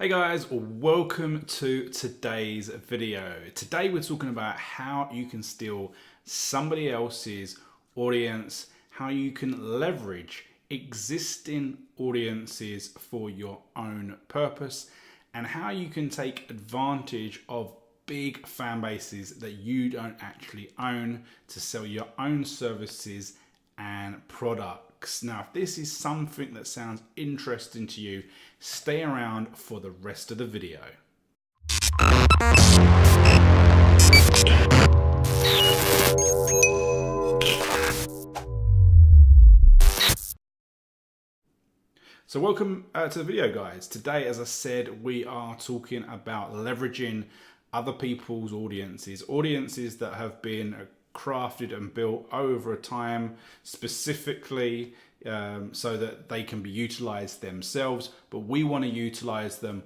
Hey guys, welcome to today's video. Today we're talking about how you can steal somebody else's audience, how you can leverage existing audiences for your own purpose, and how you can take advantage of big fan bases that you don't actually own to sell your own services and products. Now, if this is something that sounds interesting to you, stay around for the rest of the video. So welcome to the video, guys. Today, as I said, we are talking about leveraging other people's audiences that have been crafted and built over time specifically so that they can be utilized themselves, but we want to utilize them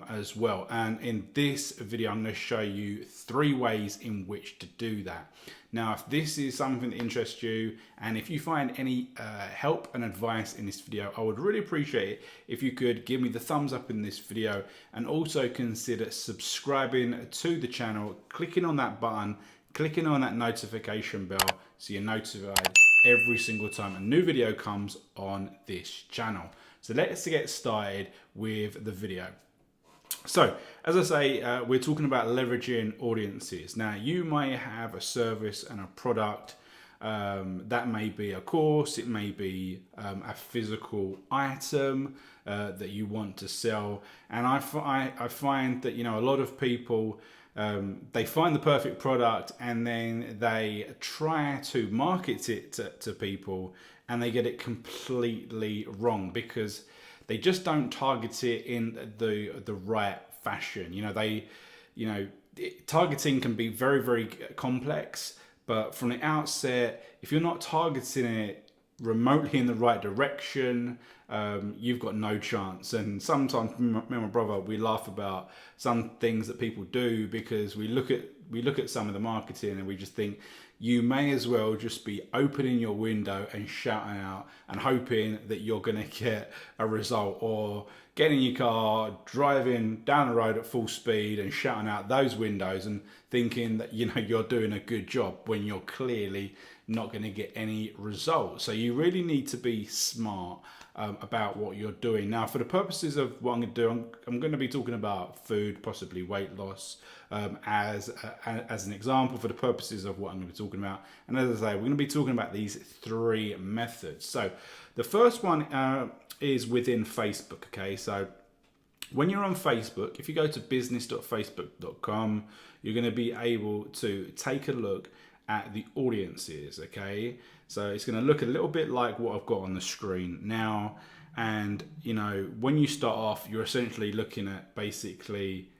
as well. And in this video, I'm going to show you 3 ways in which to do that. Now, if this is something that interests you, and if you find any help and advice in this video, I would really appreciate it if you could give me the thumbs up in this video, and also consider subscribing to the channel, clicking on that button, clicking on that notification bell so you're notified every single time a new video comes on this channel. So let's get started with the video. So, as I say, we're talking about leveraging audiences. Now, you may have a service and a product. That may be a course, it may be a physical item that you want to sell. And I find that, a lot of people, they find the perfect product and then they try to market it to people, and they get it completely wrong because they just don't target it in the right fashion. Targeting can be very, very complex, but from the outset, if you're not targeting it remotely in the right direction, you've got no chance. And sometimes me and my brother, we laugh about some things that people do because we look at some of the marketing and we just think you may as well just be opening your window and shouting out and hoping that you're going to get a result, or getting in your car, driving down the road at full speed and shouting out those windows and thinking that you're doing a good job when you're clearly not going to get any results. So you really need to be smart about what you're doing. Now, for the purposes of what I'm going to do, I'm going to be talking about food, possibly weight loss, as an example for the purposes of what I'm going to be talking about. And as I say, we're going to be talking about these 3 methods. So the first one is within Facebook. Okay, so when you're on Facebook, if you go to business.facebook.com, you're going to be able to take a look at the audiences. Okay, so it's going to look a little bit like what I've got on the screen now. And when you start off, you're essentially looking at basically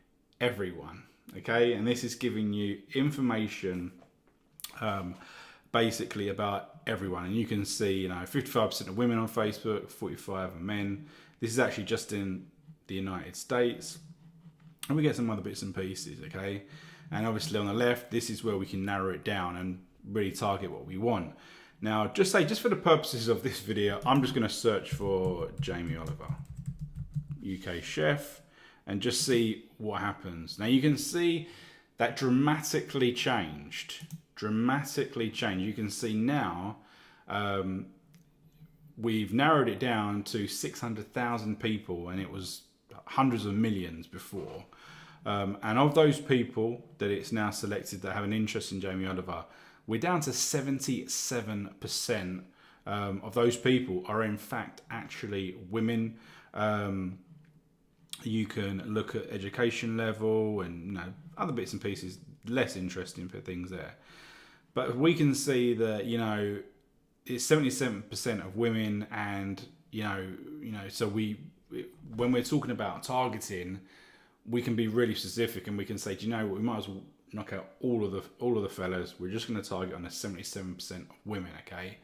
everyone. Okay, and this is giving you information basically about everyone. And you can see 55% of women on Facebook, 45% of men. This is actually just in the United States, and we get some other bits and pieces. Okay, and obviously on the left, this is where we can narrow it down and really target what we want. Now, just for the purposes of this video, I'm just going to search for Jamie Oliver, UK chef, and just see what happens. Now, you can see that dramatically changed. You can see now we've narrowed it down to 600,000 people, and it was hundreds of millions before. And of those people that it's now selected that have an interest in Jamie Oliver, we're down to 77% of those people are in fact actually women. You can look at education level and other bits and pieces, less interesting for things there. But we can see that it's 77% of women, and so when we're talking about targeting, we can be really specific, and we can say, we might as well knock out all of the fellas. We're just going to target on the 77% of women. Okay,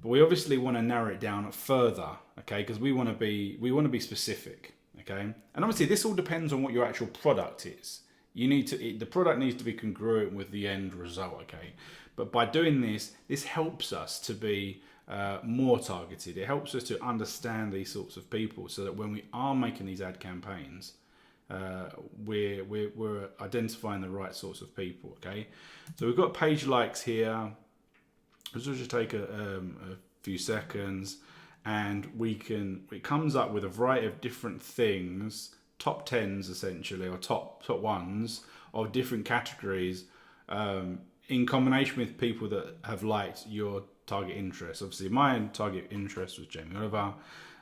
but we obviously want to narrow it down further. Okay, because we want to be specific. Okay, and obviously this all depends on what your actual product is. The product needs to be congruent with the end result. Okay, but by doing this helps us to be more targeted. It helps us to understand these sorts of people, so that when we are making these ad campaigns, we're identifying the right sorts of people. Okay, so we've got page likes here. This will just take a few seconds, and it comes up with a variety of different things, top 10s essentially, or top ones of different categories, in combination with people that have liked your target interest. Obviously, my target interest was Jamie Oliver,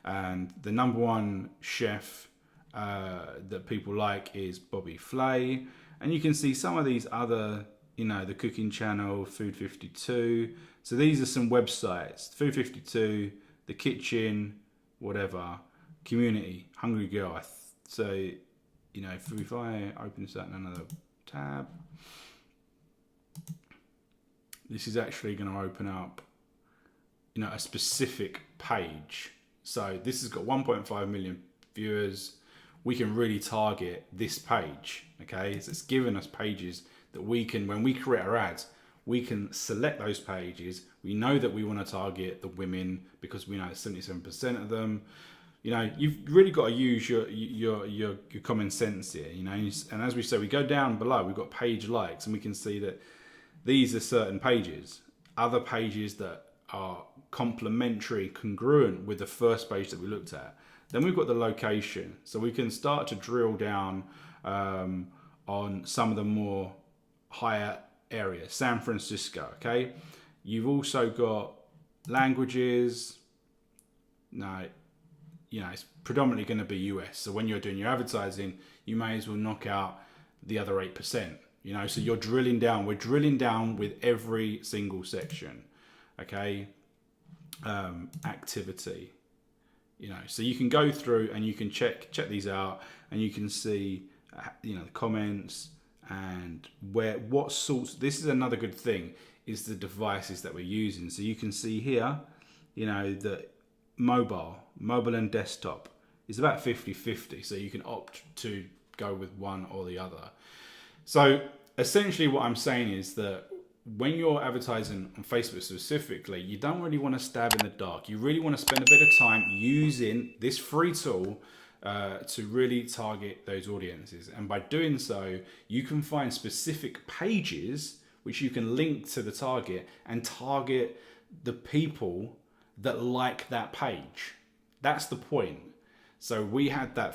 and the number one chef that people like is Bobby Flay. And you can see some of these other, the Cooking Channel, Food 52. So these are some websites: Food 52, The Kitchen, whatever, Community, Hungry Girl. So, if I open this up in another tab, this is actually going to open up, a specific page. So this has got 1.5 million viewers. We can really target this page. Okay, so it's given us pages that we can, when we create our ads, we can select those pages. We know that we want to target the women because we know 77% of them. You've really got to use your common sense here. And as we say, we go down below, we've got page likes, and we can see that these are certain pages. Other pages that are complementary, congruent with the first page that we looked at. Then we've got the location, so we can start to drill down on some of the more higher areas. San Francisco, okay? You've also got languages. Now, it's predominantly going to be US. So when you're doing your advertising, you may as well knock out the other 8%. So you're drilling down. We're drilling down with every single section, okay? Activity. So you can go through and you can check these out, and you can see, the comments and what sorts. This is another good thing, is the devices that we're using. So you can see here, that mobile and desktop is about 50-50. So you can opt to go with one or the other. So essentially what I'm saying is that when you're advertising on Facebook specifically, you don't really want to stab in the dark. You really want to spend a bit of time using this free tool to really target those audiences. And by doing so, you can find specific pages which you can link to the target and target the people that like that page. That's the point. So we had that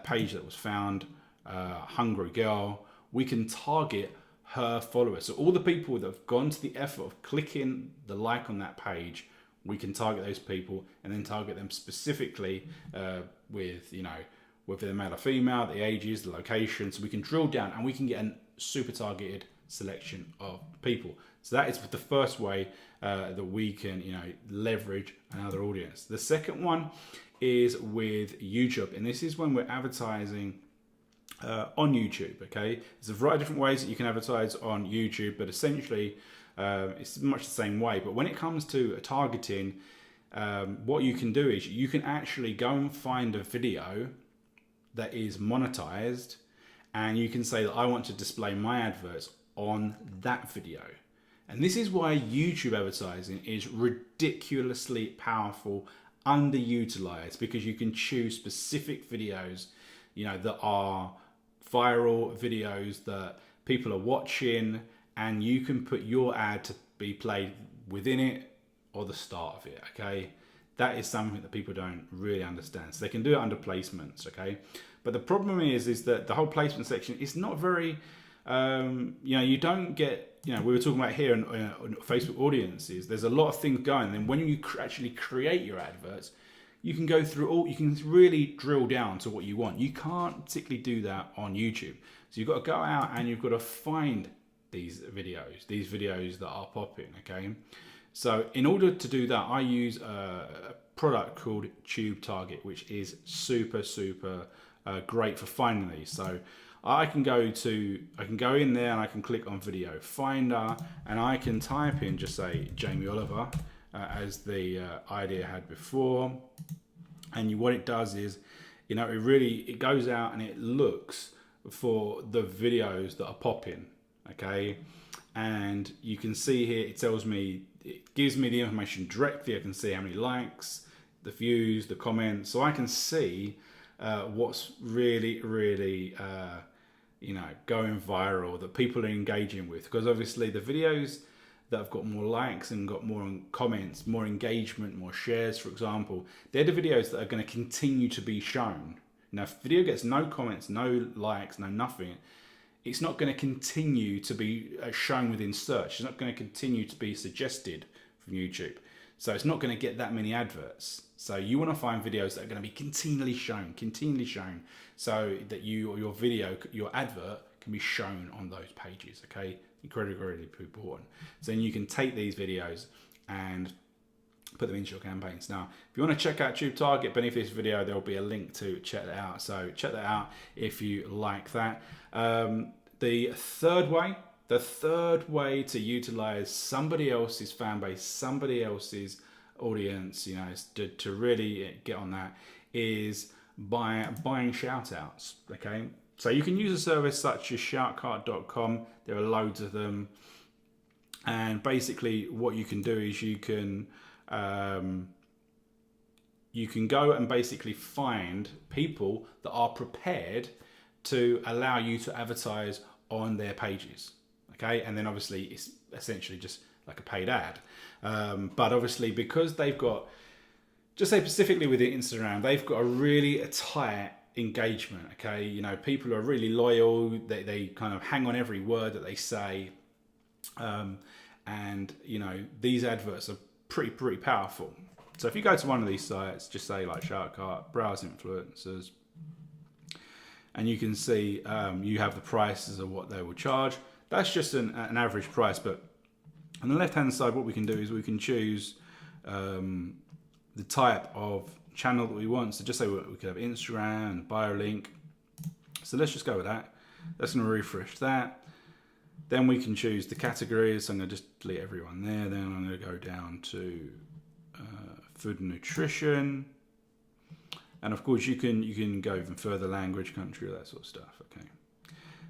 page that was found, Hungry Girl. We can target her followers. So all the people that have gone to the effort of clicking the like on that page, we can target those people and then target them specifically with, whether they're male or female, the ages, the location. So we can drill down and we can get a super targeted selection of people. So that is the first way that we can, leverage another audience. The second one is with YouTube, and this is when we're advertising on YouTube. Okay, there's a variety of different ways that you can advertise on YouTube, but essentially it's much the same way. But when it comes to targeting, what you can do is you can actually go and find a video that is monetized, and you can say that I want to display my adverts on that video. And this is why YouTube advertising is ridiculously powerful, underutilized, because you can choose specific videos, that are viral videos that people are watching, and you can put your ad to be played within it or the start of it. Okay, that is something that people don't really understand. So they can do it under placements. Okay, but the problem is that the whole placement section is not very, you don't get, we were talking about here on Facebook audiences, there's a lot of things going. And when you actually create your adverts, you can go through you can really drill down to what you want. You can't particularly do that on YouTube. So you've got to go out and you've got to find these videos that are popping, okay? So in order to do that, I use a product called Tube Target, which is super great for finding these. So I can go in there and I can click on Video Finder, and I can type in, just say Jamie Oliver, as the idea had before. And what it does is, it goes out and it looks for the videos that are popping, okay? and you can see here, it tells me, it gives me the information directly. I can see how many likes, the views, the comments, so I can see what's really going viral, that people are engaging with. Because obviously the videos that have got more likes and got more comments, more engagement, more shares, for example, they're the videos that are going to continue to be shown. Now, if a video gets no comments, no likes, no nothing, it's not going to continue to be shown within search. It's not going to continue to be suggested from YouTube. So it's not going to get that many adverts. So you want to find videos that are going to be continually shown, so that your video, your advert can be shown on those pages, okay? Incredibly important. So then you can take these videos and put them into your campaigns. Now, if you want to check out Tube Target beneath this video, there'll be a link to check that out. So check that out if you like that. The third way to utilize somebody else's fan base, somebody else's audience, to really get on that, is by buying shoutouts. Okay, so you can use a service such as shoutcart.com. There are loads of them, and basically what you can do is you can go and basically find people that are prepared to allow you to advertise on their pages. Okay, and then obviously it's essentially just like a paid ad, but obviously because they've got, just say specifically with Instagram, they've got a really tight engagement. Okay, people are really loyal. They kind of hang on every word that they say, and these adverts are pretty powerful. So if you go to one of these sites, just say like Shoutcart, browse influencers, and you can see you have the prices of what they will charge. That's just an average price, but on the left hand side, what we can do is we can choose the type of channel that we want. So just say we could have Instagram, bio link. So let's just go with that. That's going to refresh that. Then we can choose the categories. So I'm going to just delete everyone there. Then I'm going to go down to food and nutrition. And of course, you can go even further, language, country, all that sort of stuff. Okay.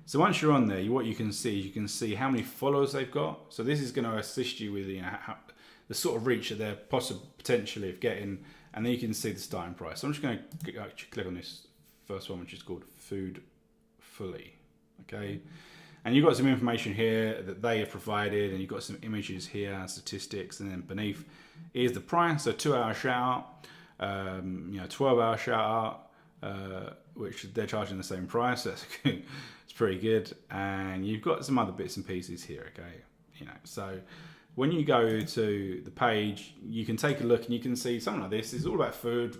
So once you're on there, what you can see is you can see how many followers they've got. So this is going to assist you with the sort of reach that they're potentially of getting, and then you can see the starting price. So I'm just going to click on this first one, which is called Food Fully. Okay, and you've got some information here that they have provided, and you've got some images here, statistics, and then beneath is the price. So 2-hour shout out, 12-hour shout out, which they're charging the same price. That's it's pretty good. And you've got some other bits and pieces here. Okay, so when you go to the page, you can take a look and you can see something like this. It's all about food,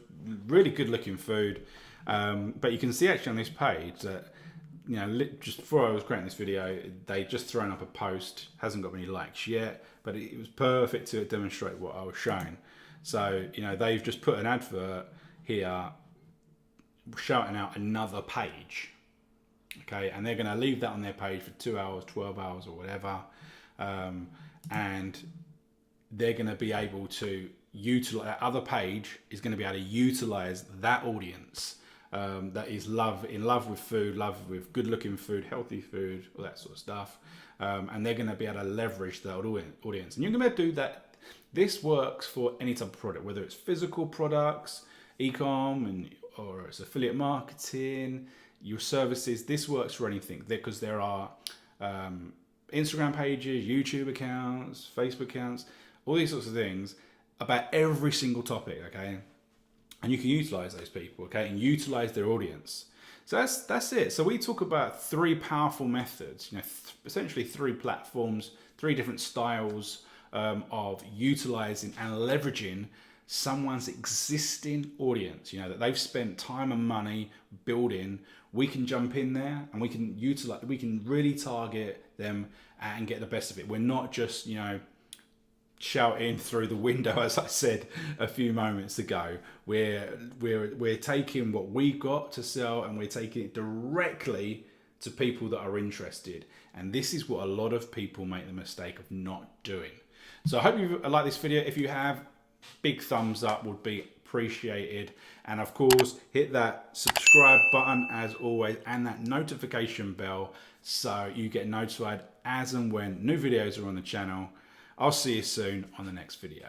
really good looking food. But you can see actually on this page that, just before I was creating this video, they just thrown up a post, hasn't got many likes yet, but it was perfect to demonstrate what I was showing. So, they've just put an advert here shouting out another page. Okay, and they're going to leave that on their page for 2 hours, 12 hours or whatever. And they're going to be able to utilize, that other page is going to be able to utilize that audience that is in love with food, love with good looking food, healthy food, all that sort of stuff. And they're going to be able to leverage that audience. And you're going to do that. This works for any type of product, whether it's physical products, e-com, or it's affiliate marketing, your services. This works for anything because there are Instagram pages, YouTube accounts, Facebook accounts, all these sorts of things about every single topic, okay? And you can utilize those people, okay, and utilize their audience. So that's it. So we talk about 3 powerful methods, essentially 3 platforms, 3 different styles of utilizing and leveraging someone's existing audience, that they've spent time and money building. We can jump in there and we can utilize, we can really target them and get the best of it. We're not just, shouting through the window, as I said a few moments ago. We're taking what we've got to sell and we're taking it directly to people that are interested. And this is what a lot of people make the mistake of not doing. So I hope you like this video. If you have, big thumbs up would be appreciated. And of course, hit that subscribe button as always and that notification bell so you get notified as and when new videos are on the channel. I'll see you soon on the next video.